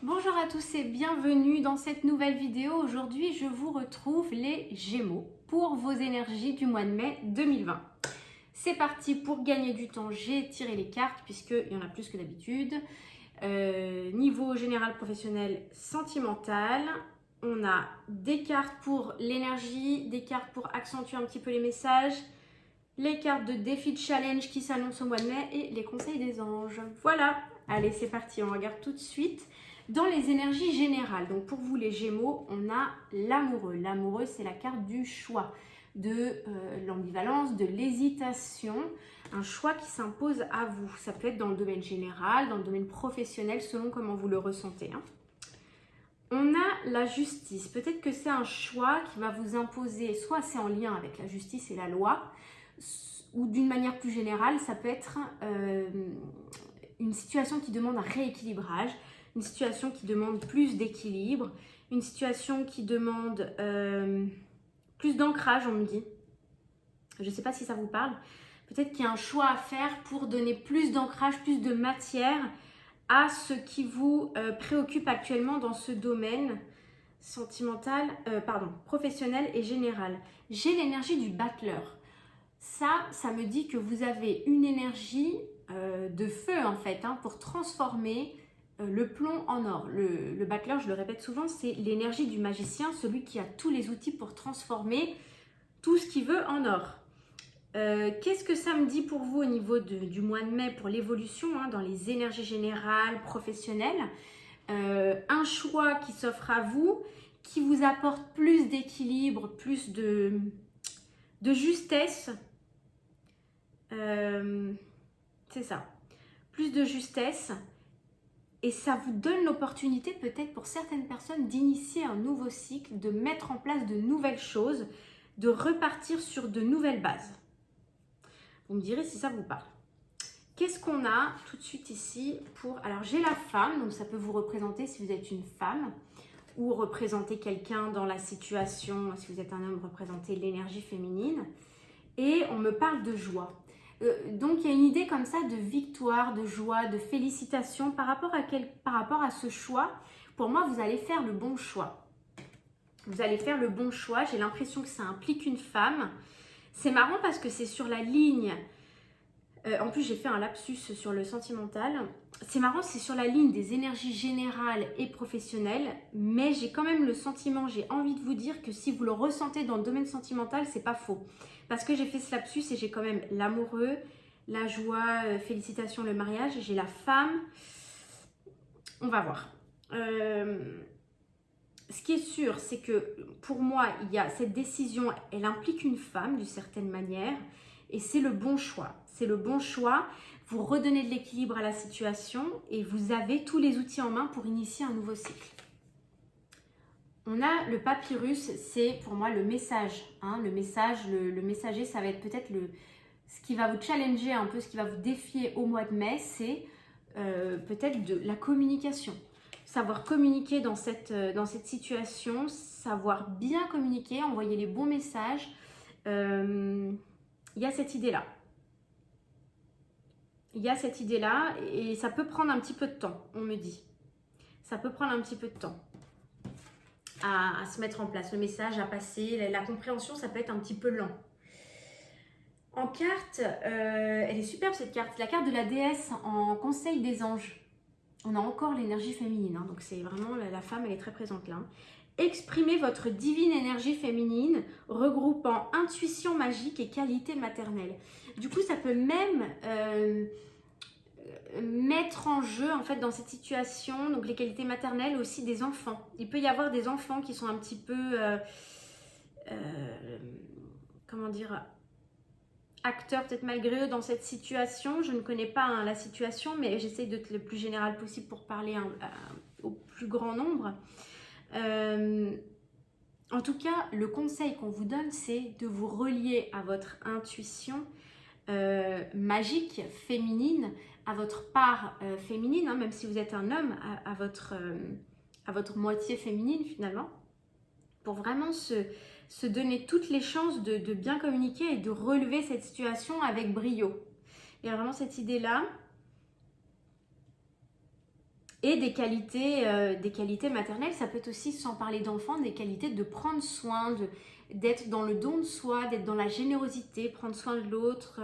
Bonjour à tous et bienvenue dans cette nouvelle vidéo. Aujourd'hui, je vous retrouve les Gémeaux pour vos énergies du mois de mai 2020. C'est parti pour gagner du temps. J'ai tiré les cartes puisqu'il y en a plus que d'habitude. Niveau général, professionnel, sentimental. On a des cartes pour l'énergie, des cartes pour accentuer un petit peu les messages, les cartes de défi de challenge qui s'annoncent au mois de mai et les conseils des anges. Voilà, allez c'est parti, on regarde tout de suite. Dans les énergies générales, donc pour vous les Gémeaux, on a l'amoureux. L'amoureux, c'est la carte du choix, de l'ambivalence, de l'hésitation, un choix qui s'impose à vous. Ça peut être dans le domaine général, dans le domaine professionnel, selon comment vous le ressentez. On a la justice. Peut-être que c'est un choix qui va vous imposer, soit c'est en lien avec la justice et la loi, ou d'une manière plus générale, ça peut être une situation qui demande un rééquilibrage, une situation qui demande plus d'équilibre, une situation qui demande plus d'ancrage, on me dit. Je ne sais pas si ça vous parle. Peut-être qu'il y a un choix à faire pour donner plus d'ancrage, plus de matière à ce qui vous préoccupe actuellement dans ce domaine sentimental, professionnel et général. J'ai l'énergie du battleur. Ça me dit que vous avez une énergie de feu en fait, pour transformer le plomb en or. Le battleur, je le répète souvent, c'est l'énergie du magicien, celui qui a tous les outils pour transformer tout ce qu'il veut en or. Qu'est-ce que ça me dit pour vous au niveau du mois de mai, pour l'évolution dans les énergies générales, professionnelles? Un choix qui s'offre à vous, qui vous apporte plus d'équilibre, plus de justesse. C'est ça, plus de justesse. Et ça vous donne l'opportunité peut-être pour certaines personnes d'initier un nouveau cycle, de mettre en place de nouvelles choses, de repartir sur de nouvelles bases. Vous me direz si ça vous parle. Qu'est-ce qu'on a tout de suite ici pour... Alors j'ai la femme, donc ça peut vous représenter si vous êtes une femme ou représenter quelqu'un dans la situation, si vous êtes un homme, représenter l'énergie féminine. Et on me parle de joie. Donc il y a une idée comme ça de victoire, de joie, de félicitations par rapport à ce choix. Pour moi, vous allez faire le bon choix. Vous allez faire le bon choix. J'ai l'impression que ça implique une femme. C'est marrant parce que c'est sur la ligne. En plus, j'ai fait un lapsus sur le sentimental. C'est marrant, c'est sur la ligne des énergies générales et professionnelles. Mais j'ai quand même le sentiment, j'ai envie de vous dire que si vous le ressentez dans le domaine sentimental, c'est pas faux. Parce que j'ai fait ce lapsus et j'ai quand même l'amoureux, la joie, félicitations, le mariage. J'ai la femme. On va voir. Ce qui est sûr, c'est que pour moi, il y a cette décision, elle implique une femme d'une certaine manière. Et c'est le bon choix. C'est le bon choix. Vous redonnez de l'équilibre à la situation et vous avez tous les outils en main pour initier un nouveau cycle. On a le papyrus, c'est pour moi le message. Le messager, ça va être peut-être ce qui va vous challenger un peu, ce qui va vous défier au mois de mai, c'est peut-être de la communication. Savoir communiquer dans cette situation, savoir bien communiquer, envoyer les bons messages. Il y a cette idée-là. Il y a cette idée-là et ça peut prendre un petit peu de temps, on me dit. Ça peut prendre un petit peu de temps à se mettre en place. Le message à passer, la compréhension, ça peut être un petit peu lent. En carte, elle est superbe cette carte. La carte de la déesse en conseil des anges. On a encore l'énergie féminine, donc c'est vraiment la femme, elle est très présente là. Exprimez votre divine énergie féminine, regroupant intuition magique et qualité maternelle. Du coup, ça peut même mettre en jeu, en fait, dans cette situation, donc les qualités maternelles aussi des enfants. Il peut y avoir des enfants qui sont un petit peu, comment dire, acteurs peut-être malgré eux dans cette situation. Je ne connais pas la situation, mais j'essaie d'être le plus général possible pour parler au plus grand nombre. En tout cas, le conseil qu'on vous donne, c'est de vous relier à votre intuition magique, féminine, à votre part féminine, même si vous êtes un homme, à votre moitié féminine finalement, pour vraiment se donner toutes les chances de bien communiquer et de relever cette situation avec brio. Il y a vraiment cette idée-là. Et des qualités maternelles, ça peut être aussi, sans parler d'enfants, des qualités de prendre soin, d'être dans le don de soi, d'être dans la générosité, prendre soin de l'autre,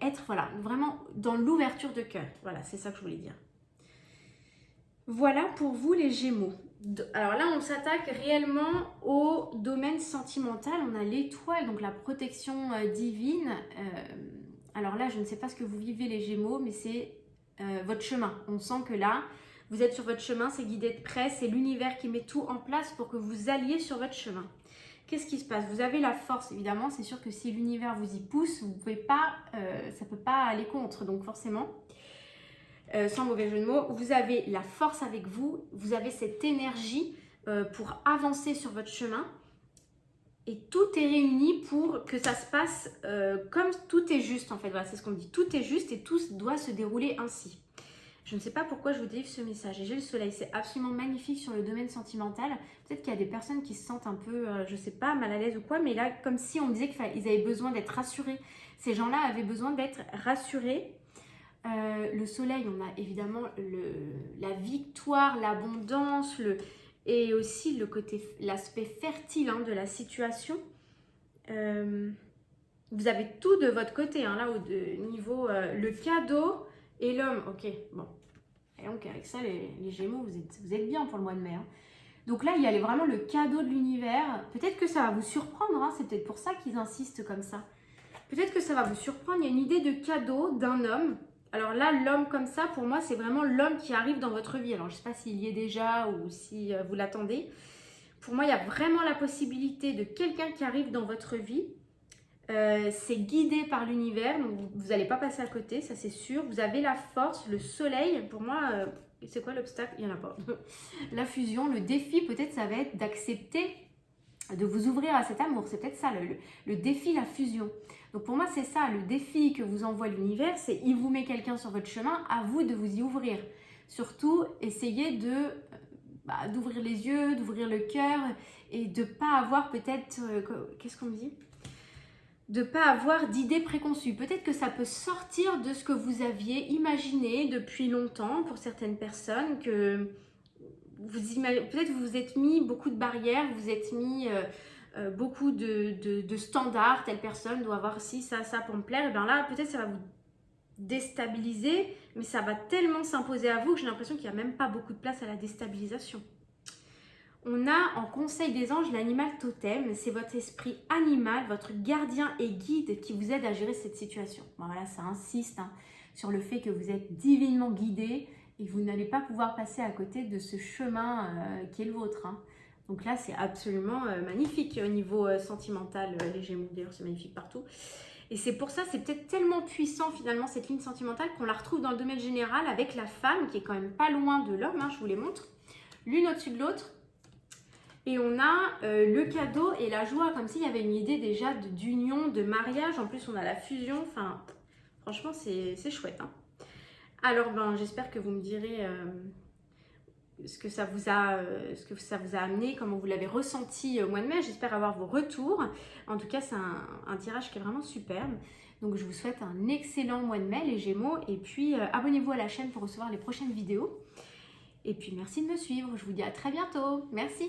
être voilà, vraiment dans l'ouverture de cœur. Voilà, c'est ça que je voulais dire. Voilà pour vous les Gémeaux. Alors là, on s'attaque réellement au domaine sentimental. On a l'étoile, donc la protection divine. Alors là, je ne sais pas ce que vous vivez les Gémeaux, mais c'est votre chemin. On sent que là, vous êtes sur votre chemin, c'est guidé de près, c'est l'univers qui met tout en place pour que vous alliez sur votre chemin. Qu'est-ce qui se passe? Vous avez la force, évidemment. C'est sûr que si l'univers vous y pousse, vous pouvez pas, ça ne peut pas aller contre. Donc forcément, sans mauvais jeu de mots, vous avez la force avec vous. Vous avez cette énergie pour avancer sur votre chemin. Et tout est réuni pour que ça se passe comme tout est juste en fait. Voilà, c'est ce qu'on dit. Tout est juste et tout doit se dérouler ainsi. Je ne sais pas pourquoi je vous délivre ce message. Et j'ai le soleil, c'est absolument magnifique sur le domaine sentimental. Peut-être qu'il y a des personnes qui se sentent un peu, je ne sais pas, mal à l'aise ou quoi. Mais là, comme si on me disait qu'ils avaient besoin d'être rassurés. Ces gens-là avaient besoin d'être rassurés. Le soleil, on a évidemment la victoire, l'abondance, et aussi l'aspect fertile hein, de la situation. Vous avez tout de votre côté, hein, là au niveau le cadeau et l'homme. Ok, bon. Et donc avec ça, les Gémeaux, vous êtes bien pour le mois de mai. Hein. Donc là, il y a vraiment le cadeau de l'univers. Peut-être que ça va vous surprendre, hein, c'est peut-être pour ça qu'ils insistent comme ça. Peut-être que ça va vous surprendre, il y a une idée de cadeau d'un homme. Alors là, l'homme comme ça, pour moi, c'est vraiment l'homme qui arrive dans votre vie. Alors, je ne sais pas s'il y est déjà ou si vous l'attendez. Pour moi, il y a vraiment la possibilité de quelqu'un qui arrive dans votre vie. C'est guidé par l'univers, donc vous n'allez pas passer à côté, ça c'est sûr. Vous avez la force, le soleil. Pour moi, c'est quoi l'obstacle? Il n'y en a pas. La fusion, le défi, peut-être, ça va être d'accepter de vous ouvrir à cet amour. C'est peut-être ça, le défi, la fusion. Donc pour moi, c'est ça, le défi que vous envoie l'univers, c'est il vous met quelqu'un sur votre chemin, à vous de vous y ouvrir. Surtout, essayez d'ouvrir les yeux, d'ouvrir le cœur et de ne pas avoir peut-être, qu'est-ce qu'on me dit? De ne pas avoir d'idées préconçues. Peut-être que ça peut sortir de ce que vous aviez imaginé depuis longtemps pour certaines personnes, que peut-être vous vous êtes mis beaucoup de barrières, vous vous êtes mis beaucoup de standards, telle personne doit avoir ci, ça pour me plaire, et bien là peut-être ça va vous déstabiliser, mais ça va tellement s'imposer à vous que j'ai l'impression qu'il n'y a même pas beaucoup de place à la déstabilisation. On a en conseil des anges l'animal totem, c'est votre esprit animal, votre gardien et guide qui vous aide à gérer cette situation. Bon, voilà, ça insiste hein, sur le fait que vous êtes divinement guidé et que vous n'allez pas pouvoir passer à côté de ce chemin qui est le vôtre. Hein. Donc là, c'est absolument magnifique au niveau sentimental, les Gémeaux. D'ailleurs, c'est magnifique partout. Et c'est pour ça, c'est peut-être tellement puissant finalement cette ligne sentimentale qu'on la retrouve dans le domaine général avec la femme qui est quand même pas loin de l'homme. Hein, je vous les montre, l'une au-dessus de l'autre. Et on a le cadeau et la joie, comme s'il y avait une idée déjà d'union, de mariage. En plus, on a la fusion. Enfin, franchement, c'est chouette. Hein. Alors, j'espère que vous me direz ce que ça vous a amené, comment vous l'avez ressenti au mois de mai. J'espère avoir vos retours. En tout cas, c'est un tirage qui est vraiment superbe. Donc, je vous souhaite un excellent mois de mai, les Gémeaux. Et puis, abonnez-vous à la chaîne pour recevoir les prochaines vidéos. Et puis, merci de me suivre. Je vous dis à très bientôt. Merci.